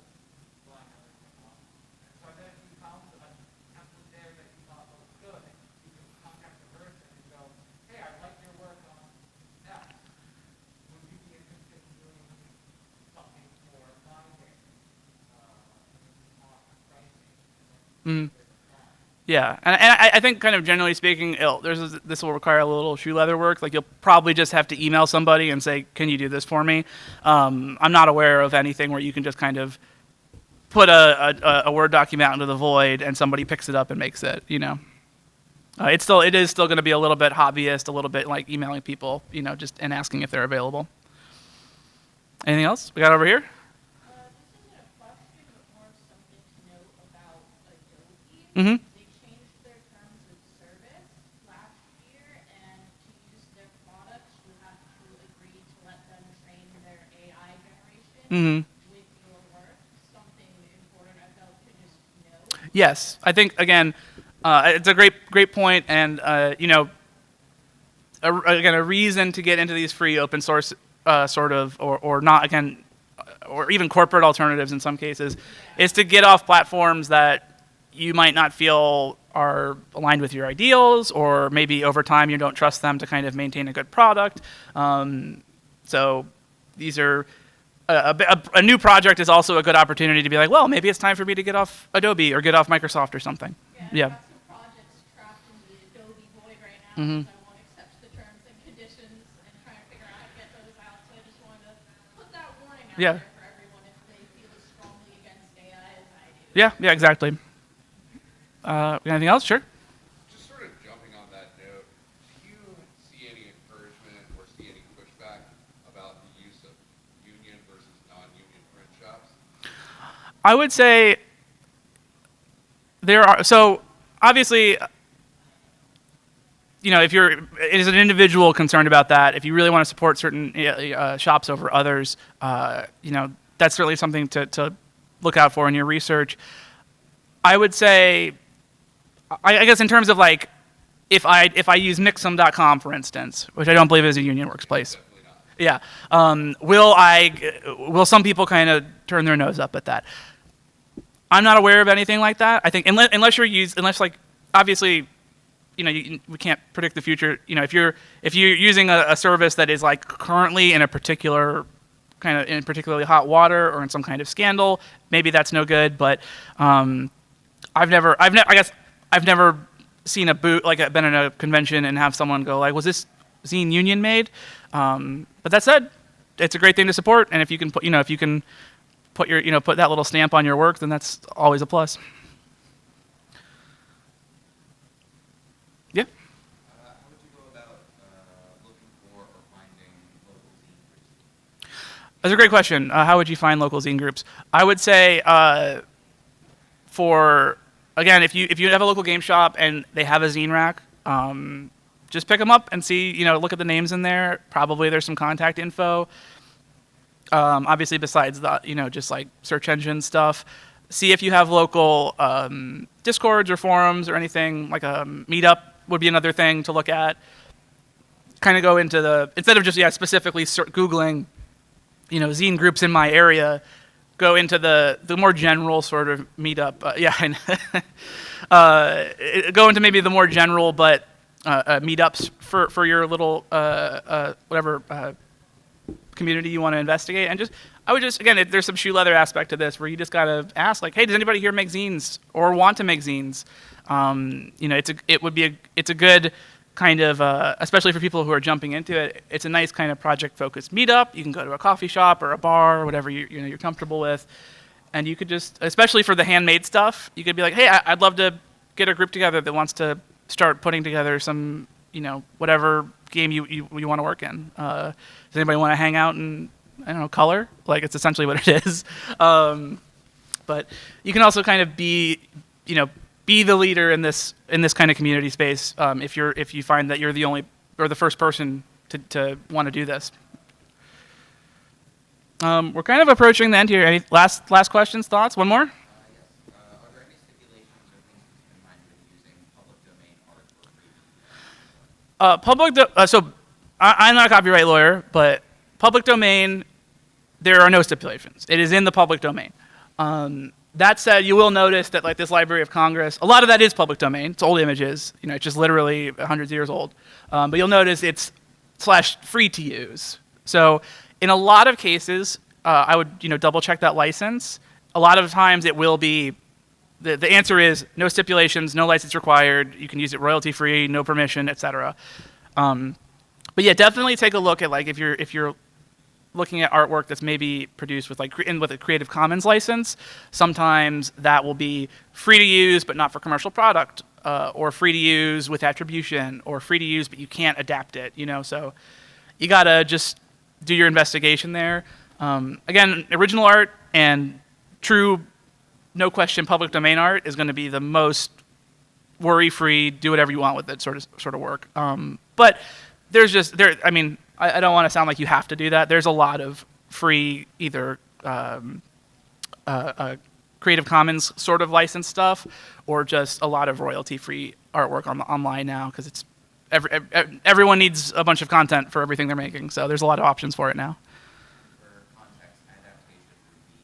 line everything up. And so then if you found a template there that you thought looked good, you can contact the person and go, hey, I like your work on X. Would you be interested in doing something for my game? Yeah, and I think kind of generally speaking, this will require a little shoe leather work. Like you'll probably just have to email somebody and say, "Can you do this for me?" I'm not aware of anything where you can just kind of put a Word document out into the void and somebody picks it up and makes it. It is still going to be a little bit hobbyist, a little bit like emailing people, just and asking if they're available. Anything else we got over here? This isn't a question, but more of something to note about Adobe. Mm-hmm. They changed their terms of service last year, and to use their products, you have to agree to let them train their AI generation with your work. Something important I felt to just know. Yes, I think again, it's a great point, and a reason to get into these free open source sort of or not again, or even corporate alternatives in some cases, is to get off platforms that you might not feel are aligned with your ideals, or maybe over time you don't trust them to kind of maintain a good product. So these are. A new project is also a good opportunity to be like, well, maybe it's time for me to get off Adobe or get off Microsoft or something. Yeah. Yeah. I've got some projects trapped in the Adobe void right now because I won't accept the terms and conditions and trying to figure out how to get those out. So I just wanted to put that warning out there for everyone if they feel as strongly against AI as I do. Yeah, exactly. Anything else? Sure. Just sort of jumping on that note, do you see any encouragement or see any pushback about the use of union versus non-union print shops? I would say there are, so obviously, if you're as an individual concerned about that, if you really want to support certain shops over others, that's certainly something to look out for in your research. I would say, I guess in terms of like, if I use Mixum.com, for instance, which I don't believe is a union workplace. Yeah. Will some people kind of turn their nose up at that? I'm not aware of anything like that. I think unless like obviously, we can't predict the future. If you're using a service that is like currently in a particular kind of in particularly hot water or in some kind of scandal, maybe that's no good. But I've never seen a booth, like been in a convention and have someone go like, was this zine union made? But that said, it's a great thing to support, and if you can put, if you can put your, put that little stamp on your work, then that's always a plus. Yeah. How would you go about looking for or finding local zine groups? That's a great question. How would you find local zine groups? I would say again, if you have a local game shop and they have a zine rack, just pick them up and see, look at the names in there. Probably there's some contact info. Obviously, besides the, just like search engine stuff, see if you have local discords or forums or anything. Like a meetup would be another thing to look at. Kind of go into instead of just specifically Googling, zine groups in my area. Go into the more general sort of meetup. Go into maybe the more general but meetups for your little whatever community you want to investigate. And I would again, there's some shoe leather aspect to this where you just gotta ask like, hey, does anybody here make zines or want to make zines? It's a good kind of, especially for people who are jumping into it, it's a nice kind of project-focused meetup. You can go to a coffee shop or a bar or whatever you're comfortable with, and you could just, especially for the handmade stuff, you could be like, hey, I'd love to get a group together that wants to start putting together some, whatever game you want to work in. Does anybody want to hang out and, I don't know, color? Like, it's essentially what it is. But you can also kind of be the leader in this kind of community space if you find that you're the only or the first person to want to do this. We're kind of approaching the end here. Any last questions, thoughts? One more? Yes. Are there any stipulations or things to keep in mind when using public domain art for free? So I'm not a copyright lawyer, but public domain, there are no stipulations. It is in the public domain. That said, you will notice that like this Library of Congress, a lot of that is public domain. It's old images. It's just literally hundreds of years old. But you'll notice it's /free to use. So in a lot of cases, I would double check that license. A lot of times it will be, the answer is no stipulations, no license required. You can use it royalty free, no permission, etc. But yeah, definitely take a look at like if you're looking at artwork that's maybe produced with with a Creative Commons license. Sometimes that will be free to use but not for commercial product, or free to use with attribution, or free to use but you can't adapt it. So you gotta just do your investigation there. Again, original art and true, no question, public domain art is going to be the most worry-free, do whatever you want with it sort of work. But there's I don't want to sound like you have to do that. There's a lot of free, either Creative Commons sort of licensed stuff, or just a lot of royalty-free artwork online now, because it's everyone needs a bunch of content for everything they're making. So there's a lot of options for it now. For context, adaptation would be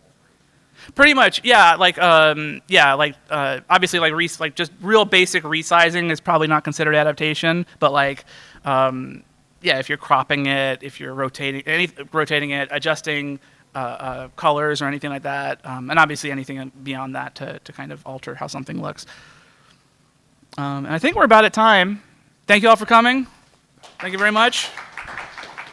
alteration. Pretty much, yeah. Obviously, just real basic resizing is probably not considered adaptation, but if you're cropping it, if you're rotating it, adjusting colors or anything like that, and obviously anything beyond that to kind of alter how something looks. And I think we're about at time. Thank you all for coming. Thank you very much.